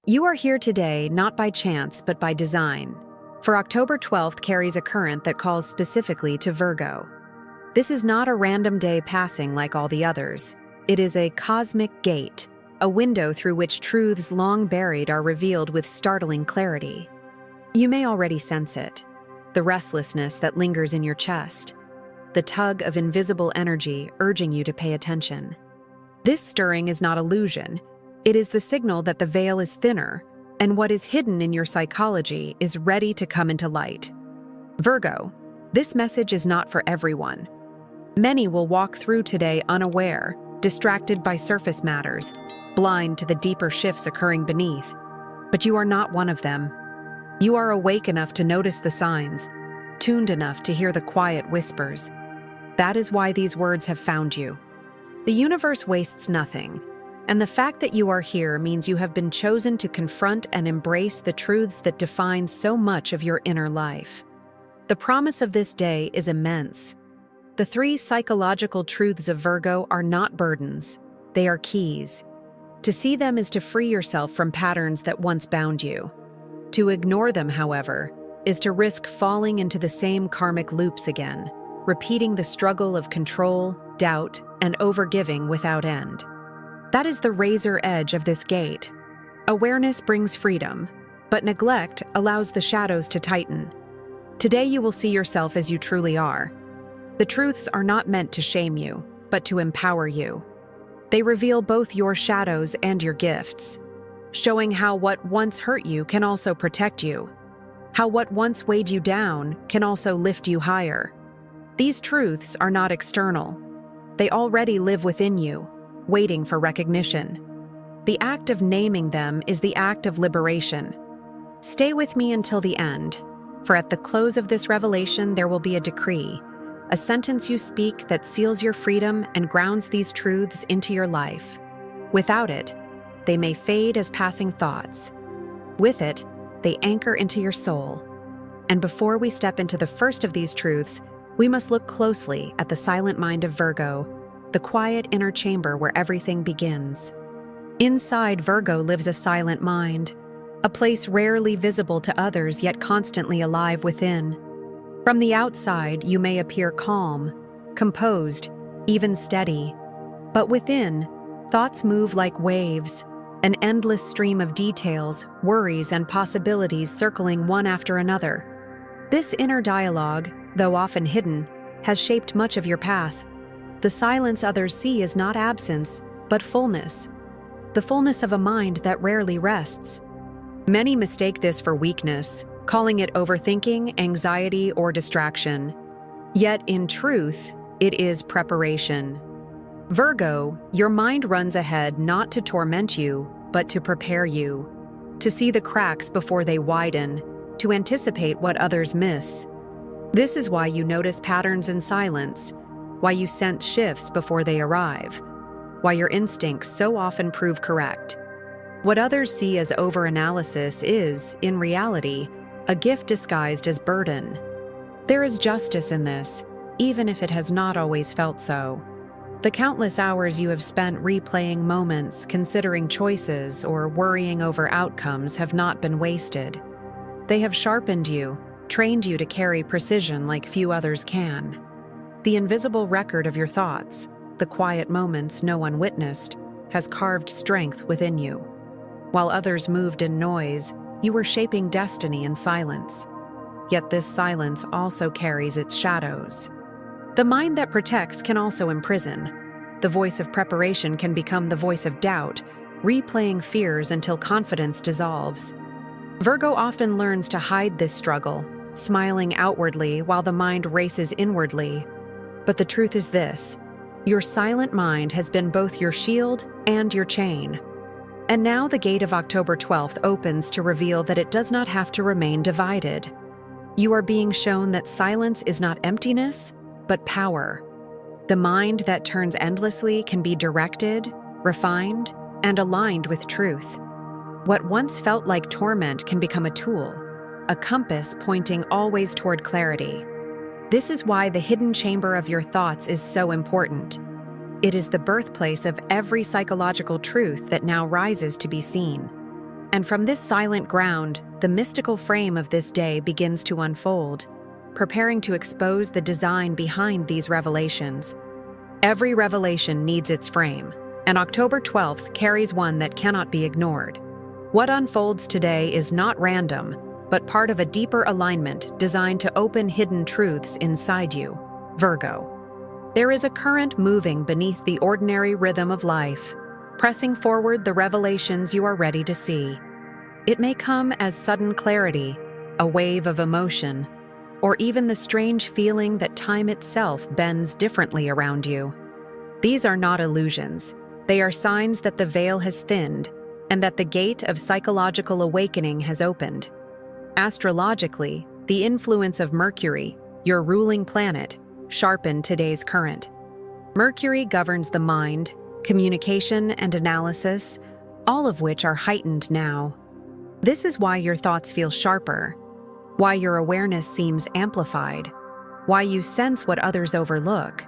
You are here today not by chance but by design, for October 12th carries a current that calls specifically to Virgo. This is not a random day passing like all the others. It is a cosmic gate, a window through which truths long buried are revealed with startling clarity. You may already sense it, the restlessness that lingers in your chest, the tug of invisible energy urging you to pay attention. This stirring is not illusion. It is the signal that the veil is thinner, and what is hidden in your psychology is ready to come into light. Virgo, this message is not for everyone. Many will walk through today unaware, distracted by surface matters, blind to the deeper shifts occurring beneath. But you are not one of them. You are awake enough to notice the signs, tuned enough to hear the quiet whispers. That is why these words have found you. The universe wastes nothing, and the fact that you are here means you have been chosen to confront and embrace the truths that define so much of your inner life. The promise of this day is immense. The 3 psychological truths of Virgo are not burdens, they are keys. To see them is to free yourself from patterns that once bound you. To ignore them, however, is to risk falling into the same karmic loops again, repeating the struggle of control, doubt, and overgiving without end. That is the razor edge of this gate. Awareness brings freedom, but neglect allows the shadows to tighten. Today you will see yourself as you truly are. The truths are not meant to shame you, but to empower you. They reveal both your shadows and your gifts, showing how what once hurt you can also protect you, how what once weighed you down can also lift you higher. These truths are not external. They already live within you, waiting for recognition. The act of naming them is the act of liberation. Stay with me until the end, for at the close of this revelation there will be a decree, a sentence you speak that seals your freedom and grounds these truths into your life. Without it, they may fade as passing thoughts. With it, they anchor into your soul. And before we step into the first of these truths, we must look closely at the silent mind of Virgo, the quiet inner chamber where everything begins. Inside Virgo lives a silent mind, a place rarely visible to others yet constantly alive within. From the outside, you may appear calm, composed, even steady. But within, thoughts move like waves, an endless stream of details, worries, and possibilities circling one after another. This inner dialogue, though often hidden, has shaped much of your path. The silence others see is not absence, but fullness. The fullness of a mind that rarely rests. Many mistake this for weakness, calling it overthinking, anxiety, or distraction. Yet, in truth, it is preparation. Virgo, your mind runs ahead not to torment you, but to prepare you. To see the cracks before they widen, to anticipate what others miss. This is why you notice patterns in silence, why you sense shifts before they arrive, why your instincts so often prove correct. What others see as overanalysis is, in reality, a gift disguised as burden. There is justice in this, even if it has not always felt so. The countless hours you have spent replaying moments, considering choices, or worrying over outcomes have not been wasted. They have sharpened you, trained you to carry precision like few others can. The invisible record of your thoughts, the quiet moments no one witnessed, has carved strength within you. While others moved in noise, you were shaping destiny in silence. Yet this silence also carries its shadows. The mind that protects can also imprison. The voice of preparation can become the voice of doubt, replaying fears until confidence dissolves. Virgo often learns to hide this struggle, smiling outwardly while the mind races inwardly. But the truth is this: your silent mind has been both your shield and your chain. And now the gate of October 12th opens to reveal that it does not have to remain divided. You are being shown that silence is not emptiness, but power. The mind that turns endlessly can be directed, refined, and aligned with truth. What once felt like torment can become a tool, a compass pointing always toward clarity. This is why the hidden chamber of your thoughts is so important. It is the birthplace of every psychological truth that now rises to be seen. And from this silent ground, the mystical frame of this day begins to unfold, preparing to expose the design behind these revelations. Every revelation needs its frame, and October 12th carries one that cannot be ignored. What unfolds today is not random, but part of a deeper alignment designed to open hidden truths inside you, Virgo. There is a current moving beneath the ordinary rhythm of life, pressing forward the revelations you are ready to see. It may come as sudden clarity, a wave of emotion, or even the strange feeling that time itself bends differently around you. These are not illusions. They are signs that the veil has thinned and that the gate of psychological awakening has opened. Astrologically, the influence of Mercury, your ruling planet, sharpened today's current. Mercury governs the mind, communication, and analysis, all of which are heightened now. This is why your thoughts feel sharper, why your awareness seems amplified, why you sense what others overlook.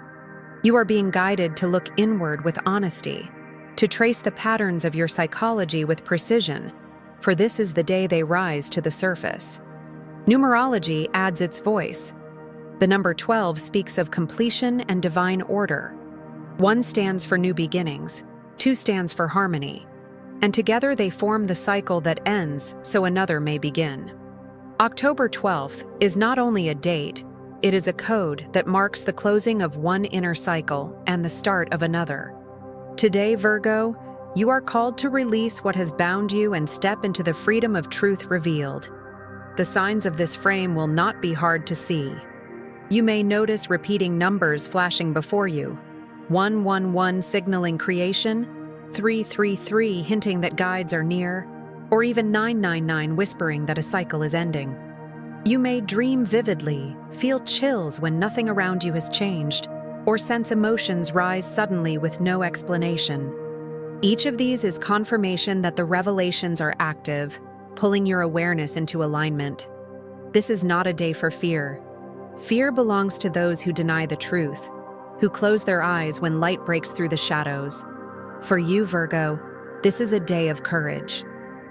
You are being guided to look inward with honesty, to trace the patterns of your psychology with precision, for this is the day they rise to the surface. Numerology adds its voice. The number 12 speaks of completion and divine order. 1 stands for new beginnings, 2 stands for harmony, and together they form the cycle that ends so another may begin. October 12th is not only a date, it is a code that marks the closing of one inner cycle and the start of another. Today, Virgo, you are called to release what has bound you and step into the freedom of truth revealed. The signs of this frame will not be hard to see. You may notice repeating numbers flashing before you, 111 signaling creation, 333 hinting that guides are near, or even 999 whispering that a cycle is ending. You may dream vividly, feel chills when nothing around you has changed, or sense emotions rise suddenly with no explanation. Each of these is confirmation that the revelations are active, pulling your awareness into alignment. This is not a day for fear. Fear belongs to those who deny the truth, who close their eyes when light breaks through the shadows. For you, Virgo, this is a day of courage,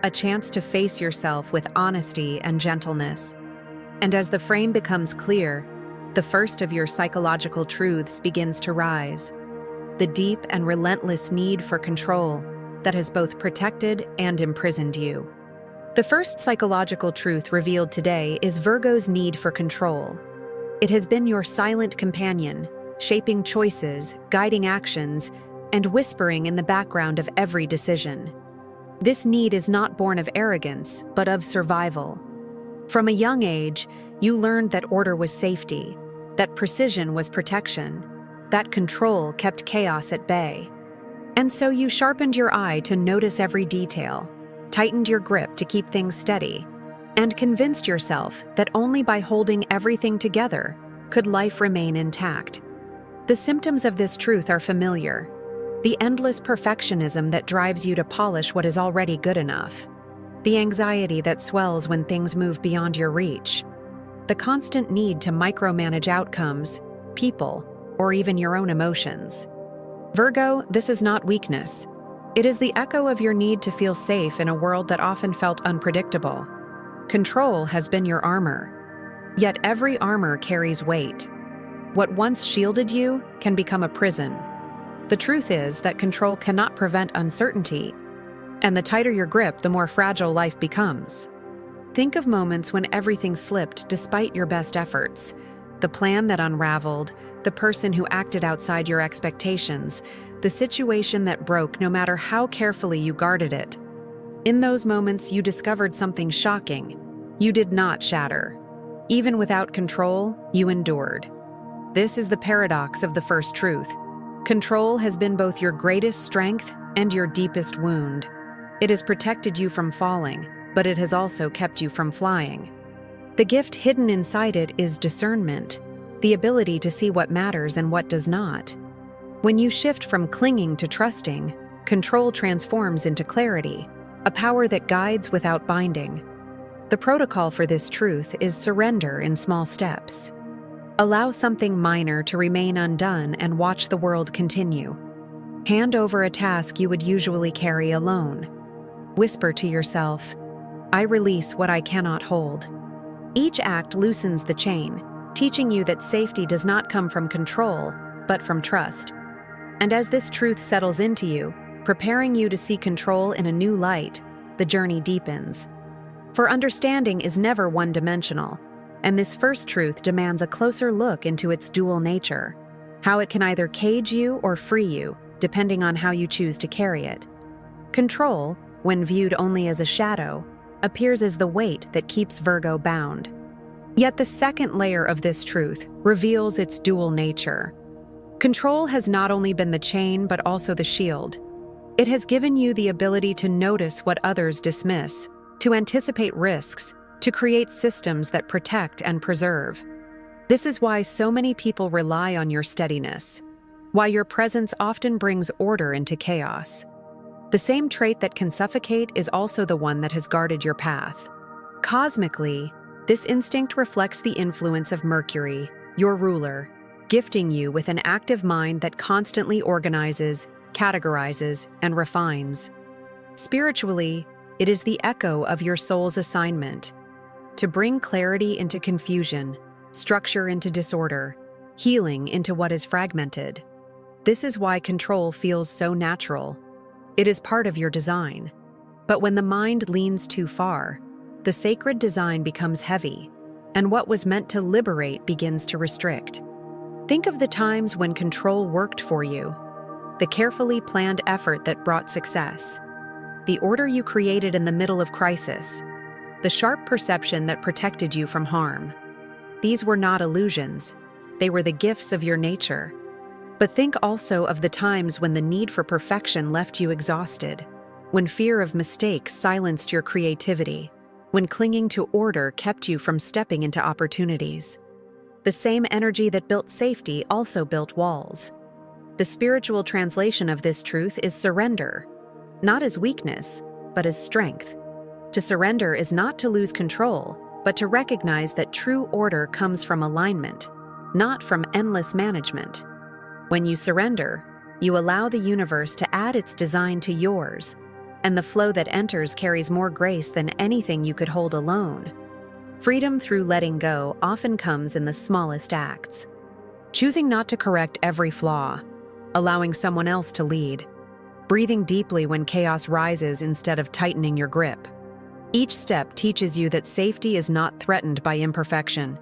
a chance to face yourself with honesty and gentleness. And as the frame becomes clear, the first of your psychological truths begins to rise. The deep and relentless need for control that has both protected and imprisoned you. The first psychological truth revealed today is Virgo's need for control. It has been your silent companion, shaping choices, guiding actions, and whispering in the background of every decision. This need is not born of arrogance, but of survival. From a young age, you learned that order was safety, that precision was protection, that control kept chaos at bay. And so you sharpened your eye to notice every detail, tightened your grip to keep things steady, and convinced yourself that only by holding everything together could life remain intact. The symptoms of this truth are familiar. The endless perfectionism that drives you to polish what is already good enough. The anxiety that swells when things move beyond your reach. The constant need to micromanage outcomes, people, or even your own emotions. Virgo, this is not weakness. It is the echo of your need to feel safe in a world that often felt unpredictable. Control has been your armor. Yet every armor carries weight. What once shielded you can become a prison. The truth is that control cannot prevent uncertainty, and the tighter your grip, the more fragile life becomes. Think of moments when everything slipped despite your best efforts. The plan that unraveled, the person who acted outside your expectations, the situation that broke no matter how carefully you guarded it. In those moments, you discovered something shocking. You did not shatter. Even without control, you endured. This is the paradox of the first truth. Control has been both your greatest strength and your deepest wound. It has protected you from falling, but it has also kept you from flying. The gift hidden inside it is discernment, the ability to see what matters and what does not. When you shift from clinging to trusting, control transforms into clarity, a power that guides without binding. The protocol for this truth is surrender in small steps. Allow something minor to remain undone and watch the world continue. Hand over a task you would usually carry alone. Whisper to yourself, I release what I cannot hold. Each act loosens the chain, teaching you that safety does not come from control, but from trust. And as this truth settles into you, preparing you to see control in a new light, the journey deepens. For understanding is never one-dimensional, and this first truth demands a closer look into its dual nature, how it can either cage you or free you, depending on how you choose to carry it. Control, when viewed only as a shadow, appears as the weight that keeps Virgo bound. Yet the second layer of this truth reveals its dual nature. Control has not only been the chain but also the shield. It has given you the ability to notice what others dismiss, to anticipate risks, to create systems that protect and preserve. This is why so many people rely on your steadiness, why your presence often brings order into chaos. The same trait that can suffocate is also the one that has guarded your path. Cosmically, this instinct reflects the influence of Mercury, your ruler, gifting you with an active mind that constantly organizes, categorizes, and refines. Spiritually, it is the echo of your soul's assignment: to bring clarity into confusion, structure into disorder, healing into what is fragmented. This is why control feels so natural. It is part of your design. But when the mind leans too far, the sacred design becomes heavy, and what was meant to liberate begins to restrict. Think of the times when control worked for you, the carefully planned effort that brought success, the order you created in the middle of crisis, the sharp perception that protected you from harm. These were not illusions, they were the gifts of your nature. But think also of the times when the need for perfection left you exhausted, when fear of mistakes silenced your creativity, when clinging to order kept you from stepping into opportunities. The same energy that built safety also built walls. The spiritual translation of this truth is surrender, not as weakness, but as strength. To surrender is not to lose control, but to recognize that true order comes from alignment, not from endless management. When you surrender, you allow the universe to add its design to yours, and the flow that enters carries more grace than anything you could hold alone. Freedom through letting go often comes in the smallest acts. Choosing not to correct every flaw, allowing someone else to lead, breathing deeply when chaos rises instead of tightening your grip. Each step teaches you that safety is not threatened by imperfection.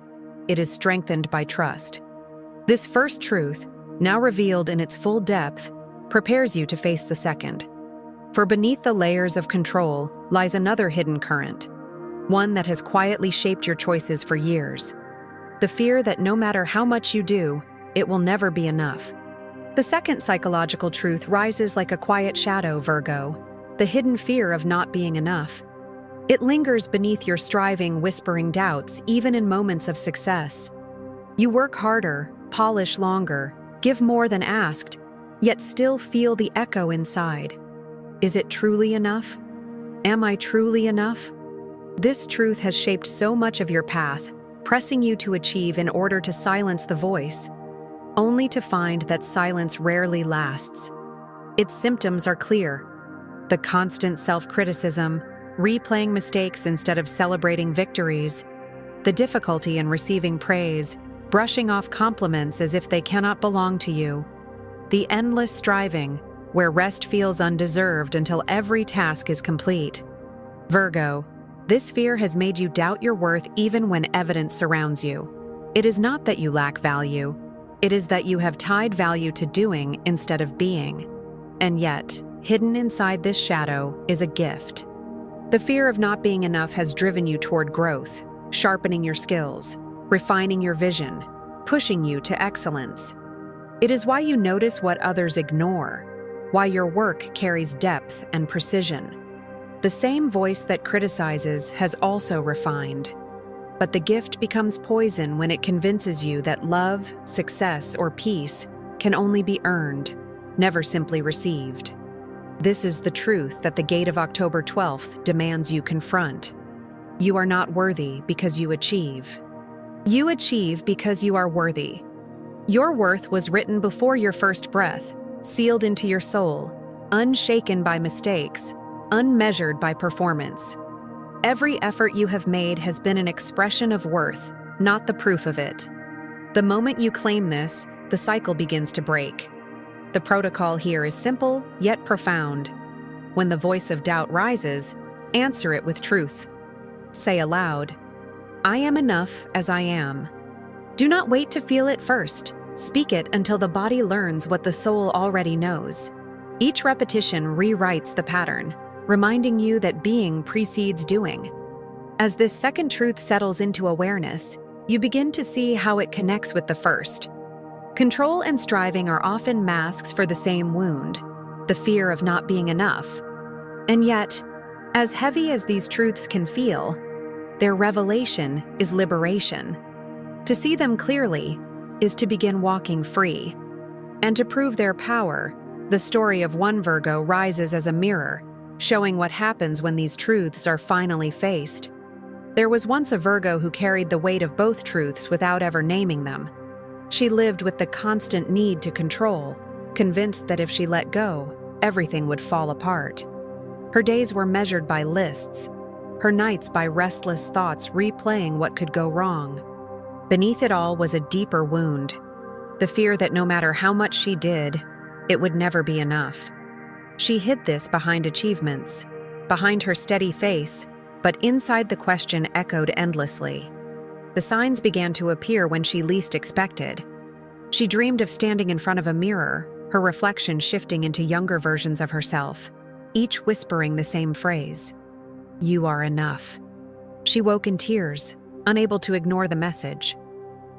It is strengthened by trust. This first truth, now revealed in its full depth, prepares you to face the second. For beneath the layers of control lies another hidden current, one that has quietly shaped your choices for years. The fear that no matter how much you do, it will never be enough. The second psychological truth rises like a quiet shadow, Virgo, the hidden fear of not being enough. It lingers beneath your striving, whispering doubts, even in moments of success. You work harder, polish longer, give more than asked, yet still feel the echo inside. Is it truly enough? Am I truly enough? This truth has shaped so much of your path, pressing you to achieve in order to silence the voice, only to find that silence rarely lasts. Its symptoms are clear: the constant self-criticism, replaying mistakes instead of celebrating victories, the difficulty in receiving praise, brushing off compliments as if they cannot belong to you, the endless striving, where rest feels undeserved until every task is complete. Virgo, this fear has made you doubt your worth even when evidence surrounds you. It is not that you lack value, it is that you have tied value to doing instead of being. And yet, hidden inside this shadow is a gift. The fear of not being enough has driven you toward growth, sharpening your skills, refining your vision, pushing you to excellence. It is why you notice what others ignore, why your work carries depth and precision. The same voice that criticizes has also refined. But the gift becomes poison when it convinces you that love, success, or peace can only be earned, never simply received. This is the truth that the gate of October 12th demands you confront. You are not worthy because you achieve. You achieve because you are worthy. Your worth was written before your first breath, sealed into your soul, unshaken by mistakes, unmeasured by performance. Every effort you have made has been an expression of worth, not the proof of it. The moment you claim this, the cycle begins to break. The protocol here is simple, yet profound. When the voice of doubt rises, answer it with truth. Say aloud, "I am enough as I am." Do not wait to feel it first. Speak it until the body learns what the soul already knows. Each repetition rewrites the pattern, reminding you that being precedes doing. As this second truth settles into awareness, you begin to see how it connects with the first. Control and striving are often masks for the same wound, the fear of not being enough. And yet, as heavy as these truths can feel, their revelation is liberation. To see them clearly is to begin walking free. And to prove their power, the story of one Virgo rises as a mirror, showing what happens when these truths are finally faced. There was once a Virgo who carried the weight of both truths without ever naming them. She lived with the constant need to control, convinced that if she let go, everything would fall apart. Her days were measured by lists, her nights by restless thoughts replaying what could go wrong. Beneath it all was a deeper wound, the fear that no matter how much she did, it would never be enough. She hid this behind achievements, behind her steady face, but inside the question echoed endlessly. The signs began to appear when she least expected. She dreamed of standing in front of a mirror, her reflection shifting into younger versions of herself, each whispering the same phrase, "You are enough." She woke in tears, unable to ignore the message.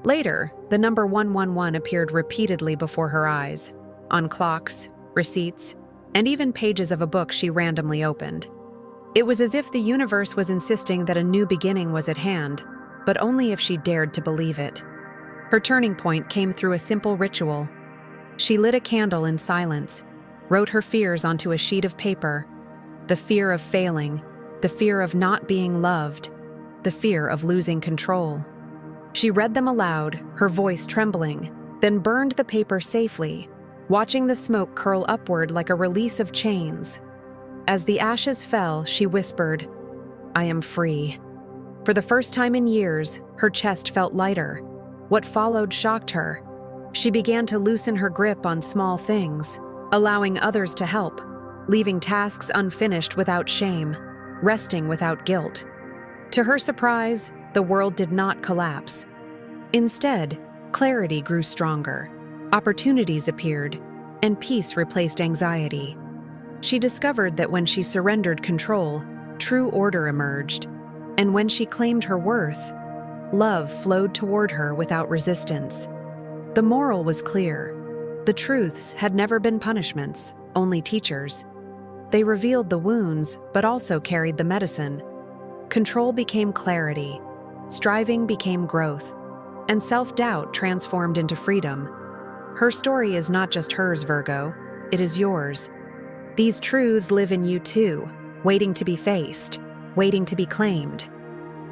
Later, the number 111 appeared repeatedly before her eyes, on clocks, receipts, and even pages of a book she randomly opened. It was as if the universe was insisting that a new beginning was at hand, but only if she dared to believe it. Her turning point came through a simple ritual. She lit a candle in silence, wrote her fears onto a sheet of paper, the fear of failing, the fear of not being loved, the fear of losing control. She read them aloud, her voice trembling, then burned the paper safely, watching the smoke curl upward like a release of chains. As the ashes fell, she whispered, "I am free." For the first time in years, her chest felt lighter. What followed shocked her. She began to loosen her grip on small things, allowing others to help, leaving tasks unfinished without shame, resting without guilt. To her surprise, the world did not collapse. Instead, clarity grew stronger, opportunities appeared, and peace replaced anxiety. She discovered that when she surrendered control, true order emerged, and when she claimed her worth, love flowed toward her without resistance. The moral was clear. The truths had never been punishments, only teachers. They revealed the wounds, but also carried the medicine. Control became clarity, striving became growth, and self-doubt transformed into freedom. Her story is not just hers, Virgo, it is yours. These truths live in you too, waiting to be faced, waiting to be claimed.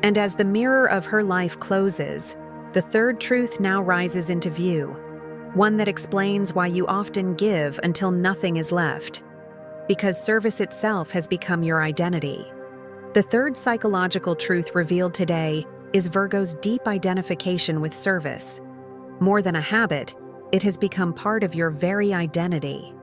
And as the mirror of her life closes, the third truth now rises into view, one that explains why you often give until nothing is left. Because service itself has become your identity. The third psychological truth revealed today is Virgo's deep identification with service. More than a habit, it has become part of your very identity.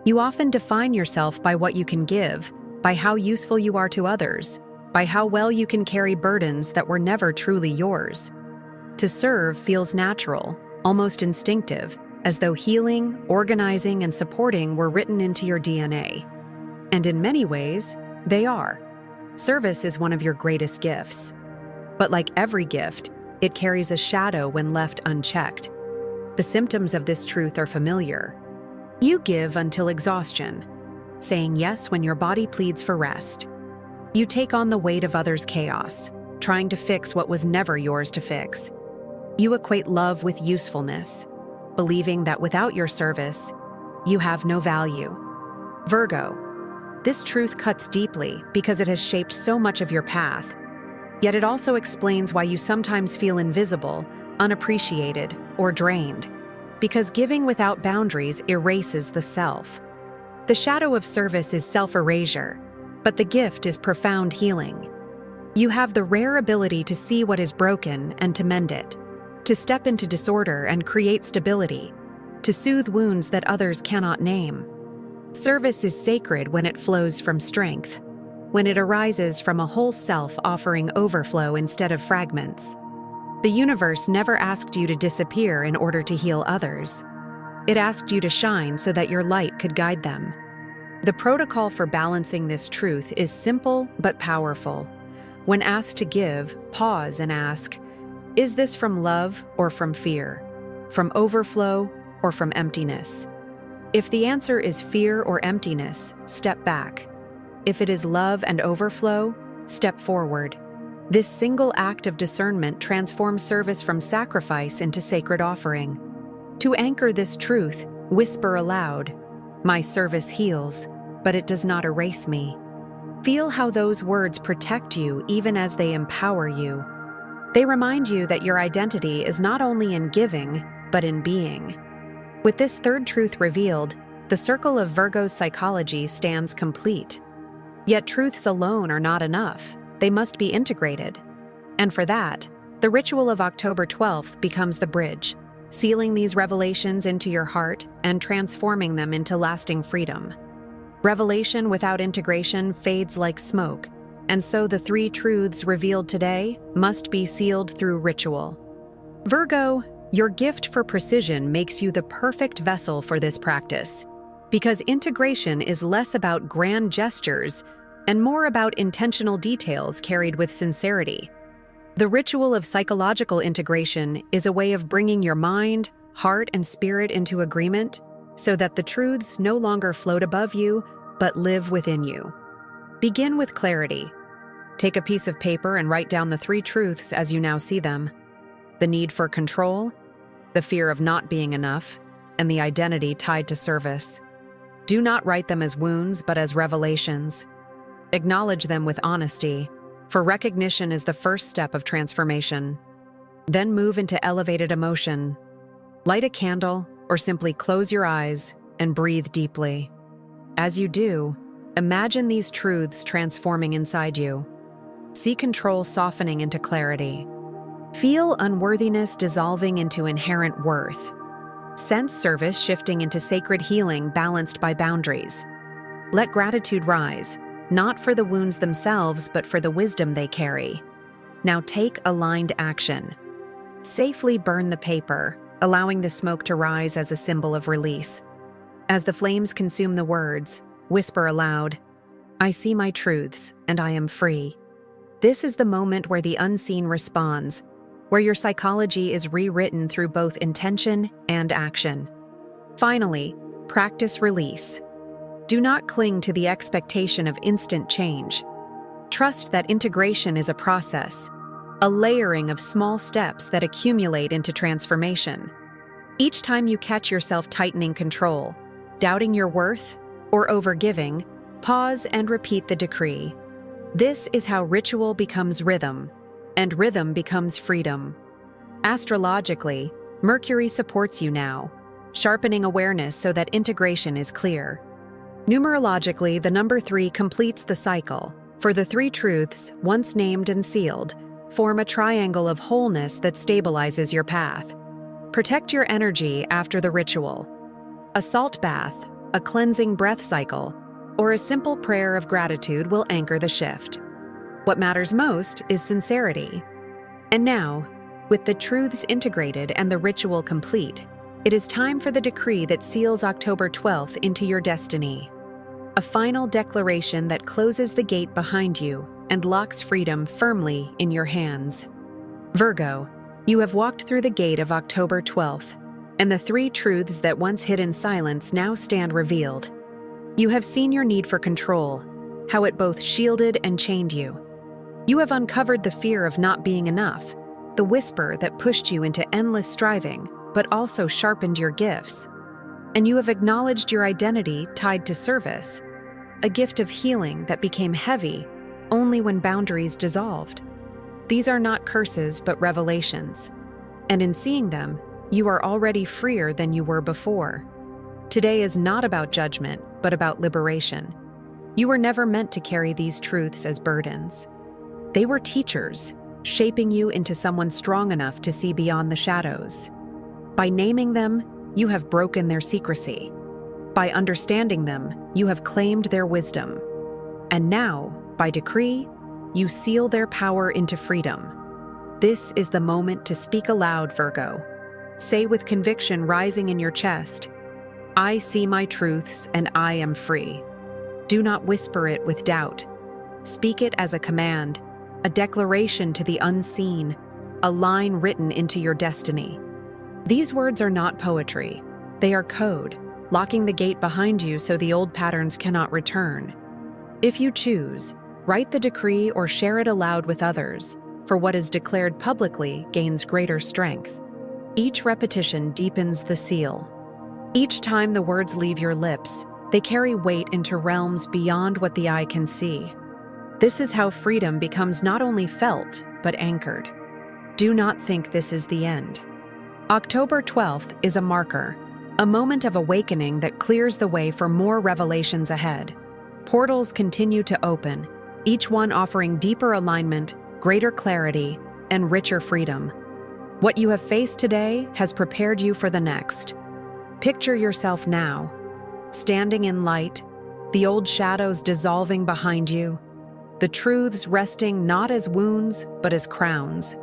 You often define yourself by what you can give, by how useful you are to others, by how well you can carry burdens that were never truly yours. To serve feels natural, almost instinctive, as though healing, organizing, and supporting were written into your DNA. And in many ways, they are. Service is one of your greatest gifts. But like every gift, it carries a shadow when left unchecked. The symptoms of this truth are familiar. You give until exhaustion, saying yes when your body pleads for rest. You take on the weight of others' chaos, trying to fix what was never yours to fix. You equate love with usefulness, believing that without your service, you have no value. Virgo, this truth cuts deeply because it has shaped so much of your path. Yet it also explains why you sometimes feel invisible, unappreciated, or drained. Because giving without boundaries erases the self. The shadow of service is self-erasure, But the gift is profound healing. You have the rare ability to see what is broken and to mend it, to step into disorder and create stability, to soothe wounds that others cannot name. Service is sacred when it flows from strength, when it arises from a whole self offering overflow instead of fragments. The universe never asked you to disappear in order to heal others. It asked you to shine so that your light could guide them. The protocol for balancing this truth is simple but powerful. When asked to give, pause and ask, is this from love or from fear? From overflow or from emptiness? If the answer is fear or emptiness, step back. If it is love and overflow, step forward. This single act of discernment transforms service from sacrifice into sacred offering. To anchor this truth, whisper aloud, "My service heals, but it does not erase me." Feel how those words protect you even as they empower you. They remind you that your identity is not only in giving, but in being. With this third truth revealed, the circle of Virgo's psychology stands complete. Yet truths alone are not enough. They must be integrated. And for that, the ritual of October 12th becomes the bridge, sealing these revelations into your heart and transforming them into lasting freedom. Revelation without integration fades like smoke, and so the three truths revealed today must be sealed through ritual. Virgo, your gift for precision makes you the perfect vessel for this practice, because integration is less about grand gestures and more about intentional details carried with sincerity. The ritual of psychological integration is a way of bringing your mind, heart, and spirit into agreement so that the truths no longer float above you, but live within you. Begin with clarity. Take a piece of paper and write down the three truths as you now see them: the need for control, the fear of not being enough, and the identity tied to service. Do not write them as wounds, but as revelations. Acknowledge them with honesty, for recognition is the first step of transformation. Then move into elevated emotion. Light a candle or simply close your eyes and breathe deeply. As you do, imagine these truths transforming inside you. See control softening into clarity. Feel unworthiness dissolving into inherent worth. Sense service shifting into sacred healing balanced by boundaries. Let gratitude rise, not for the wounds themselves, but for the wisdom they carry. Now take aligned action. Safely burn the paper, allowing the smoke to rise as a symbol of release. As the flames consume the words, whisper aloud, "I see my truths, and I am free." This is the moment where the unseen responds, where your psychology is rewritten through both intention and action. Finally, practice release. Do not cling to the expectation of instant change. Trust that integration is a process, a layering of small steps that accumulate into transformation. Each time you catch yourself tightening control, doubting your worth, or overgiving, pause and repeat the decree. This is how ritual becomes rhythm, and rhythm becomes freedom. Astrologically, Mercury supports you now, sharpening awareness so that integration is clear. Numerologically, the number 3 completes the cycle, for the three truths, once named and sealed, form a triangle of wholeness that stabilizes your path. Protect your energy after the ritual. A salt bath, a cleansing breath cycle, or a simple prayer of gratitude will anchor the shift. What matters most is sincerity. And now, with the truths integrated and the ritual complete, it is time for the decree that seals October 12th into your destiny. A final declaration that closes the gate behind you and locks freedom firmly in your hands. Virgo, you have walked through the gate of October 12th, and the three truths that once hid in silence now stand revealed. You have seen your need for control, how it both shielded and chained you. You have uncovered the fear of not being enough, the whisper that pushed you into endless striving, but also sharpened your gifts. And you have acknowledged your identity tied to service, a gift of healing that became heavy only when boundaries dissolved. These are not curses, but revelations. And in seeing them, you are already freer than you were before. Today is not about judgment, but about liberation. You were never meant to carry these truths as burdens. They were teachers, shaping you into someone strong enough to see beyond the shadows. By naming them, you have broken their secrecy. By understanding them, you have claimed their wisdom. And now, by decree, you seal their power into freedom. This is the moment to speak aloud, Virgo. Say with conviction rising in your chest, I see my truths and I am free. Do not whisper it with doubt. Speak it as a command, a declaration to the unseen, a line written into your destiny. These words are not poetry. They are code, locking the gate behind you so the old patterns cannot return. If you choose, write the decree or share it aloud with others, for what is declared publicly gains greater strength. Each repetition deepens the seal. Each time the words leave your lips, they carry weight into realms beyond what the eye can see. This is how freedom becomes not only felt, but anchored. Do not think this is the end. October 12th is a marker, a moment of awakening that clears the way for more revelations ahead. Portals continue to open, each one offering deeper alignment, greater clarity, and richer freedom. What you have faced today has prepared you for the next. Picture yourself now, standing in light, the old shadows dissolving behind you, the truths resting not as wounds but as crowns.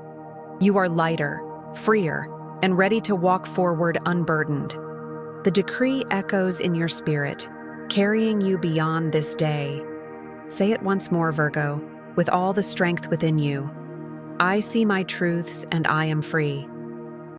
You are lighter, freer, and ready to walk forward unburdened. The decree echoes in your spirit, carrying you beyond this day. Say it once more, Virgo, with all the strength within you. I see my truths and I am free.